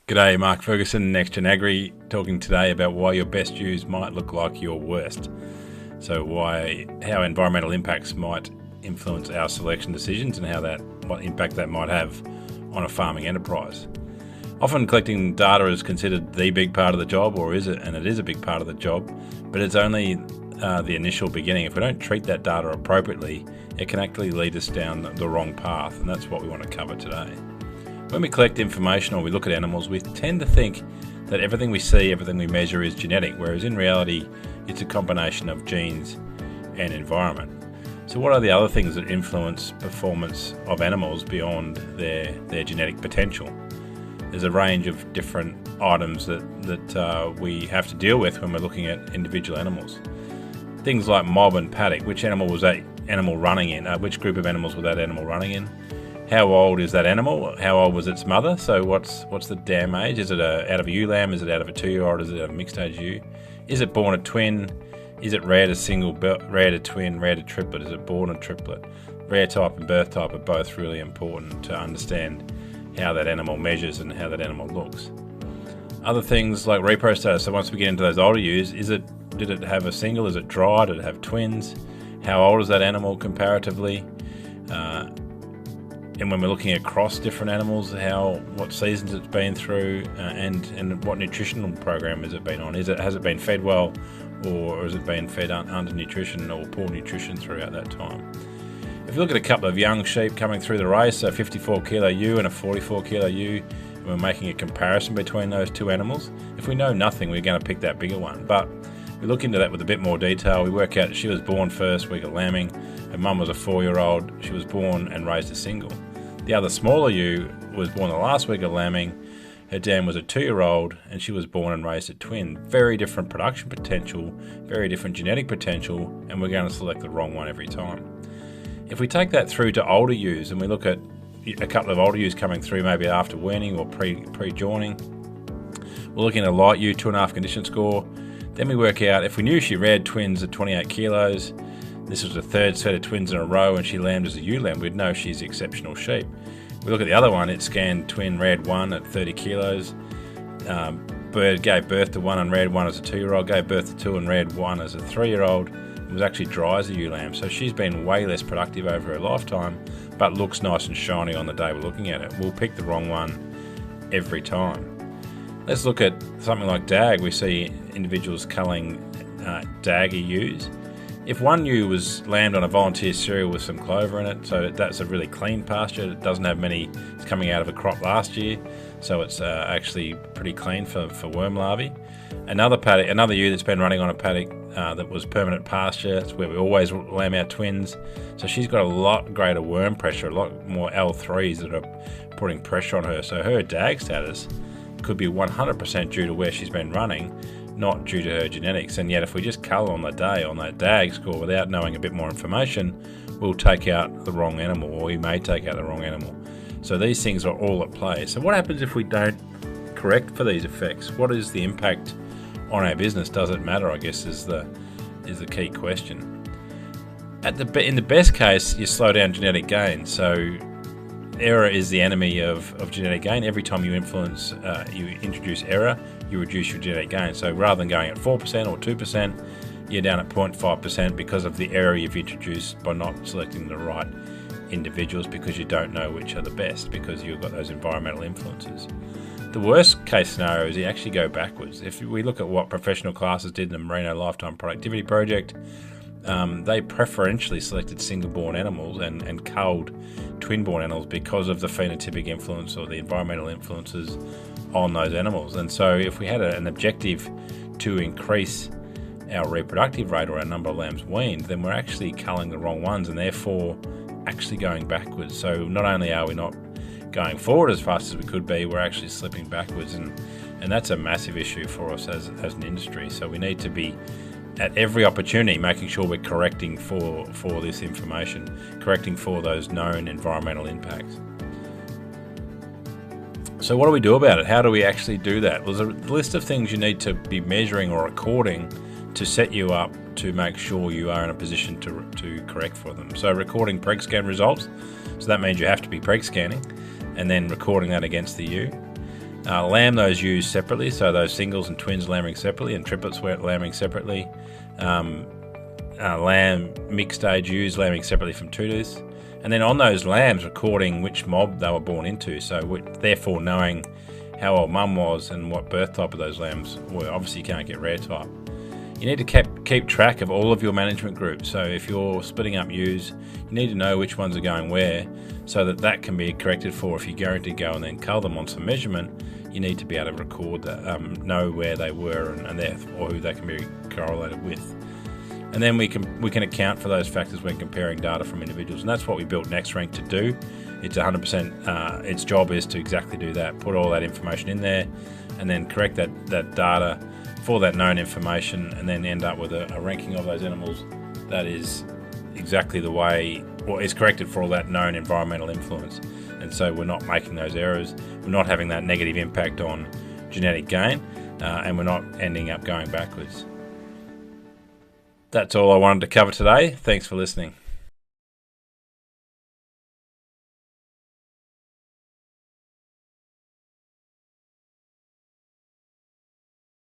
G'day, Mark Ferguson, Next Gen Agri, talking today about why your best ewes might look like your worst. So how environmental impacts might influence our selection decisions and what impact that might have on a farming enterprise. Often collecting data is considered the big part of the job, or is it? And it is a big part of the job, but it's only the initial beginning. If we don't treat that data appropriately, it can actually lead us down the wrong path, and that's what we want to cover today. When we collect information or we look at animals, we tend to think that everything we see, everything we measure is genetic, whereas in reality, it's a combination of genes and environment. So what are the other things that influence performance of animals beyond their genetic potential? There's a range of different items that we have to deal with when we're looking at individual animals. Things like mob and paddock. Which animal was that animal running in? Which group of animals was that animal running in? How old is that animal? How old was its mother? So what's the dam age? Is it out of a ewe lamb? Is it out of a 2-year-old? Is it out of a mixed age ewe? Is it born a twin? Is it rare to single, rare to twin, rare to triplet? Is it born a triplet? Rare type and birth type are both really important to understand how that animal measures and how that animal looks. Other things like repro status. So once we get into those older ewes, did it have a single? Is it dry? Did it have twins? How old is that animal comparatively? And when we're looking across different animals, what seasons it's been through, and what nutritional program has it been on? Has it been fed well, or has it been fed under nutrition or poor nutrition throughout that time? If you look at a couple of young sheep coming through the race, a 54 kilo ewe and a 44 kilo ewe, and we're making a comparison between those two animals, if we know nothing, we're going to pick that bigger one. But we look into that with a bit more detail. We work out she was born first week of lambing. Her mum was a 4-year-old. She was born and raised a single. The other smaller ewe was born the last week of lambing. Her dam was a 2-year-old, and she was born and raised a twin. Very different production potential, very different genetic potential, and we're going to select the wrong one every time. If we take that through to older ewes, and we look at a couple of older ewes coming through maybe after weaning or pre-joining, we're looking at a light ewe 2.5 condition score. Then we work out, if we knew she reared twins at 28 kilos, this was the third set of twins in a row, and she lambed as a ewe lamb, we'd know she's exceptional sheep. We look at the other one, it scanned twin, reared 1 at 30 kilos. Bird gave birth to 1 and reared 1 as a 2-year-old, gave birth to 2 and reared 1 as a 3-year-old. It was actually dry as a ewe lamb, so she's been way less productive over her lifetime, but looks nice and shiny on the day we're looking at it. We'll pick the wrong one every time. Let's look at something like dag. We see individuals culling dag ewes. If one ewe was lambed on a volunteer cereal with some clover in it, so that's a really clean pasture, it doesn't have it's coming out of a crop last year, so it's actually pretty clean for worm larvae. Another ewe that's been running on a paddock that was permanent pasture, it's where we always lamb our twins, so she's got a lot greater worm pressure, a lot more L3s that are putting pressure on her, so her dag status could be 100% due to where she's been running, not due to her genetics. And yet if we just cull on the day on that DAG score without knowing a bit more information, we'll take out the wrong animal, or we may take out the wrong animal. So these things are all at play. So what happens if we don't correct for these effects? What is the impact on our business? Does it matter, I guess, is the key question. In the best case, you slow down genetic gain. So error is the enemy of genetic gain. Every time you introduce error, you reduce your genetic gain. So rather than going at 4% or 2%, you're down at 0.5% because of the error you've introduced by not selecting the right individuals, because you don't know which are the best, because you've got those environmental influences. The worst case scenario is you actually go backwards. If we look at what professional classes did in the Merino Lifetime Productivity Project, they preferentially selected single-born animals and culled twin-born animals because of the phenotypic influence or the environmental influences on those animals. And so if we had an objective to increase our reproductive rate or our number of lambs weaned, then we're actually culling the wrong ones and therefore actually going backwards. So not only are we not going forward as fast as we could be, we're actually slipping backwards, and that's a massive issue for us as an industry. So we need to be at every opportunity making sure we're correcting for this information, correcting for those known environmental impacts. So what do we do about it? How do we actually do that? Well, there's a list of things you need to be measuring or recording to set you up to make sure you are in a position to correct for them. So recording preg scan results, so that means you have to be preg scanning, and then recording that against the ewe. Lamb those ewes separately, so those singles and twins lambing separately, and triplets lambing separately. Lamb mixed age ewes lambing separately from two-tooths. And then on those lambs, recording which mob they were born into, so therefore knowing how old mum was and what birth type of those lambs were. Obviously you can't get rare type. You need to keep track of all of your management groups. So if you're splitting up ewes, you need to know which ones are going where, so that can be corrected for. If you're going to go and then cull them on some measurement, you need to be able to record that, know where they were or who they can be correlated with. And then we can account for those factors when comparing data from individuals, and that's what we built NextRank to do. It's 100%. Its job is to exactly do that. Put all that information in there, and then correct that data for that known information, and then end up with a ranking of those animals that is exactly the way, or is corrected for all that known environmental influence. And so we're not making those errors. We're not having that negative impact on genetic gain, and we're not ending up going backwards. That's all I wanted to cover today. Thanks for listening.